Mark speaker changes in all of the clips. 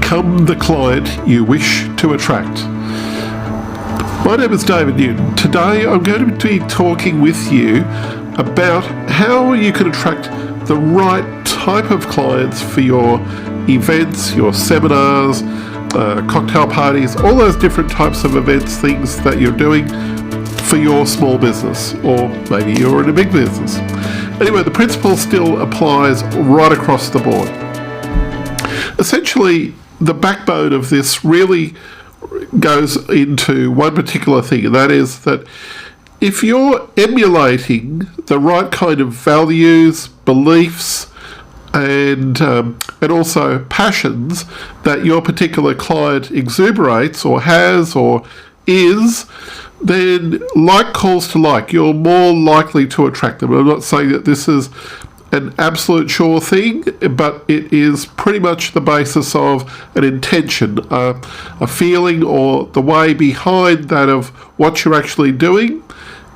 Speaker 1: become the client you wish to attract. My name is David Newton. Today I'm going to be talking with you about how you can attract the right type of clients for your events, your seminars, cocktail parties, all those different types of events, things that you're doing for your small business, or maybe you're in a big business. Anyway, the principle still applies right across the board. Essentially, the backbone of this really goes into one particular thing, and that is that if you're emulating the right kind of values, beliefs, and also passions that your particular client exuberates or has or is, then like calls to like. You're more likely to attract them. I'm not saying that this is an absolute sure thing, but it is pretty much the basis of an intention, a feeling, or the way behind that of what you're actually doing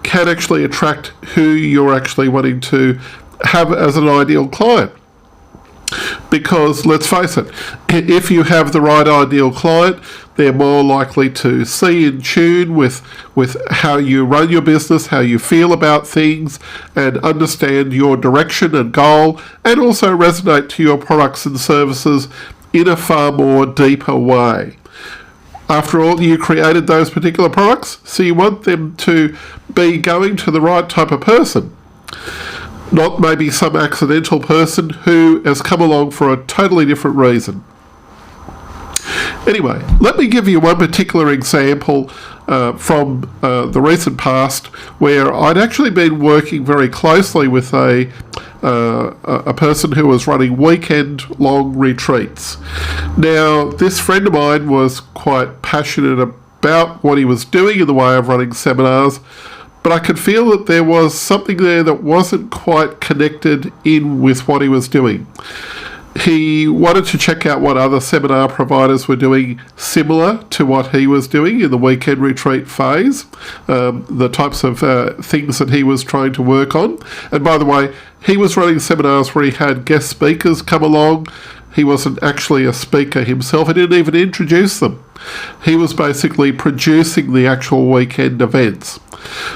Speaker 1: can actually attract who you're actually wanting to have as an ideal client. Because let's face it, if you have the right ideal client, they're more likely to see in tune with how you run your business, how you feel about things, and understand your direction and goal, and also resonate to your products and services in a far more deeper way. After all, you created those particular products, so you want them to be going to the right type of person. Not maybe some accidental person who has come along for a totally different reason. Anyway, let me give you one particular example from the recent past where I'd actually been working very closely with a person who was running weekend-long retreats. Now, this friend of mine was quite passionate about what he was doing in the way of running seminars, but I could feel that there was something there that wasn't quite connected in with what he was doing. He wanted to check out what other seminar providers were doing similar to what he was doing in the weekend retreat phase, the types of things that he was trying to work on. And by the way, he was running seminars where he had guest speakers come along. He wasn't actually a speaker himself. He didn't even introduce them. He was basically producing the actual weekend events.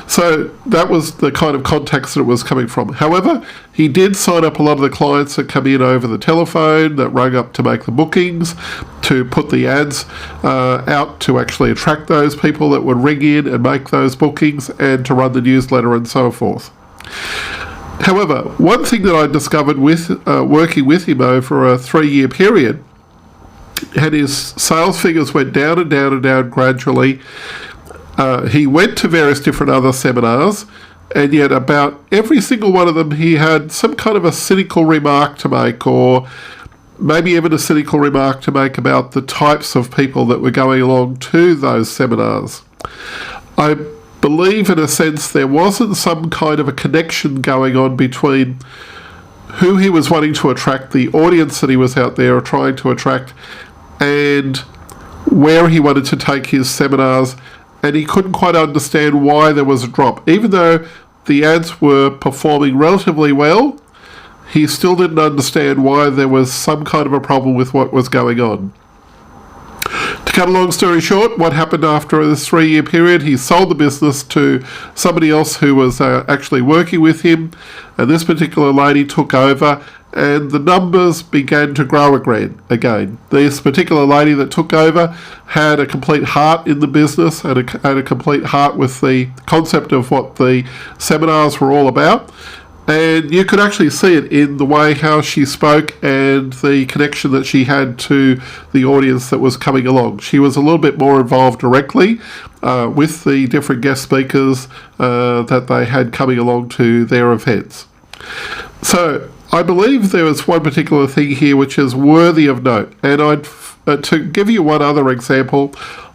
Speaker 1: So that was the kind of context that it was coming from. However, he did sign up a lot of the clients that come in over the telephone, that rang up to make the bookings, to put the ads out to actually attract those people that would ring in and make those bookings, and to run the newsletter and so forth. However, one thing that I discovered with working with him over a 3-year period, and his sales figures went down and down and down gradually. He went to various different other seminars, and yet about every single one of them he had some kind of a cynical remark to make, or maybe even a cynical remark to make about the types of people that were going along to those seminars. I believe in a sense there wasn't some kind of a connection going on between who he was wanting to attract, the audience that he was out there trying to attract, and where he wanted to take his seminars, and he couldn't quite understand why there was a drop. Even though the ads were performing relatively well, he still didn't understand why there was some kind of a problem with what was going on. To cut a long story short, what happened after this 3-year period, he sold the business to somebody else who was actually working with him, and this particular lady took over, and the numbers began to grow again. This particular lady that took over had a complete heart in the business, and had a complete heart with the concept of what the seminars were all about. And you could actually see it in the way how she spoke and the connection that she had to the audience that was coming along. She was a little bit more involved directly with the different guest speakers that they had coming along to their events. So I believe there was one particular thing here which is worthy of note. And to give you one other example,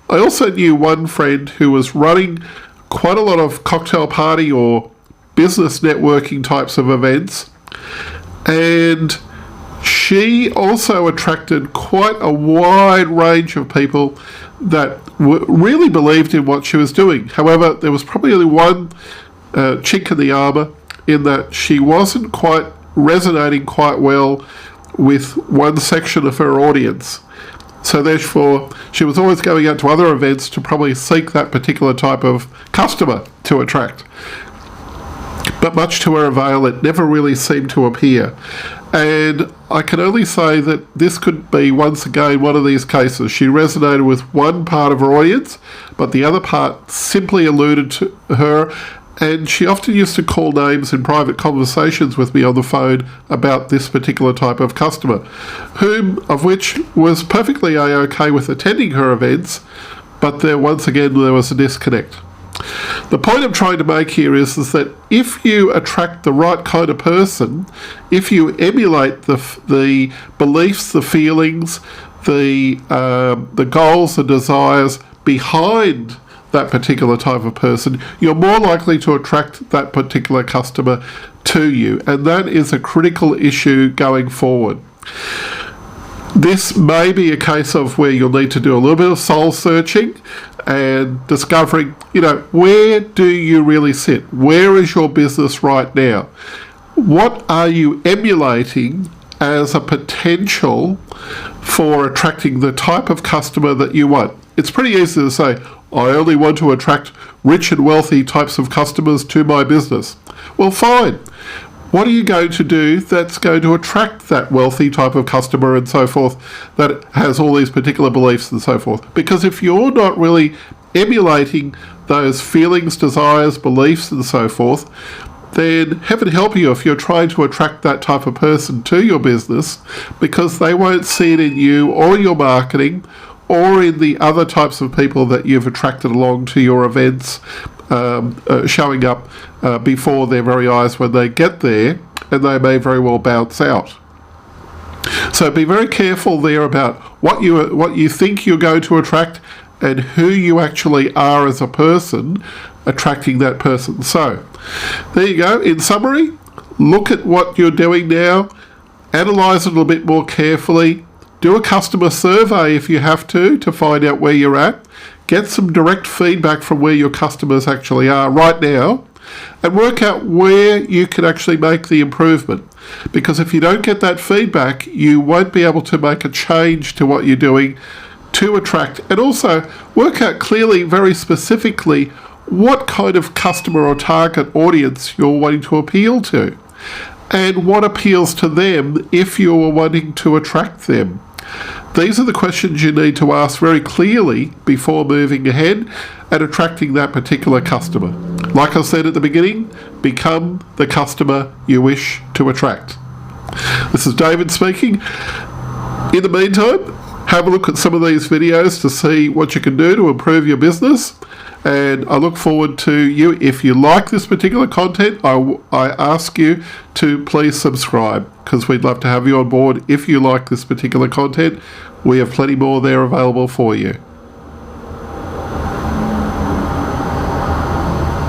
Speaker 1: I also knew one friend who was running quite a lot of cocktail party or business networking types of events, and she also attracted quite a wide range of people that really believed in what she was doing. However, there was probably only one chink in the armour, in that she wasn't quite resonating quite well with one section of her audience. So therefore, she was always going out to other events to probably seek that particular type of customer to attract. But much to her avail, it never really seemed to appear. And I can only say that this could be, once again, one of these cases. She resonated with one part of her audience, but the other part simply eluded to her. And she often used to call names in private conversations with me on the phone about this particular type of customer, of which was perfectly okay with attending her events, but once again there was a disconnect. The point I'm trying to make here is that if you attract the right kind of person, if you emulate the beliefs, the feelings, the goals, the desires behind that particular type of person, you're more likely to attract that particular customer to you. And that is a critical issue going forward. This may be a case of where you'll need to do a little bit of soul searching and discovering, where do you really sit? Where is your business right now? What are you emulating as a potential for attracting the type of customer that you want? It's pretty easy to say, I only want to attract rich and wealthy types of customers to my business. Well, fine. What are you going to do that's going to attract that wealthy type of customer and so forth, that has all these particular beliefs and so forth? Because if you're not really emulating those feelings, desires, beliefs and so forth, then heaven help you if you're trying to attract that type of person to your business, because they won't see it in you or your marketing or in the other types of people that you've attracted along to your events, showing up before their very eyes when they get there, and they may very well bounce out. So be very careful there about what you think you're going to attract and who you actually are as a person attracting that person. So there you go. In summary, look at what you're doing now, analyze it a little bit more carefully, do a customer survey if you have to find out where you're at. Get some direct feedback from where your customers actually are right now, and work out where you can actually make the improvement. Because if you don't get that feedback, you won't be able to make a change to what you're doing to attract. And also work out clearly, very specifically, what kind of customer or target audience you're wanting to appeal to, and what appeals to them if you're wanting to attract them. These are the questions you need to ask very clearly before moving ahead and attracting that particular customer. Like I said at the beginning, become the customer you wish to attract. This is David speaking. In the meantime, have a look at some of these videos to see what you can do to improve your business. And I look forward to you. If you like this particular content, I ask you to please subscribe, because we'd love to have you on board. If you like this particular content, we have plenty more there available for you.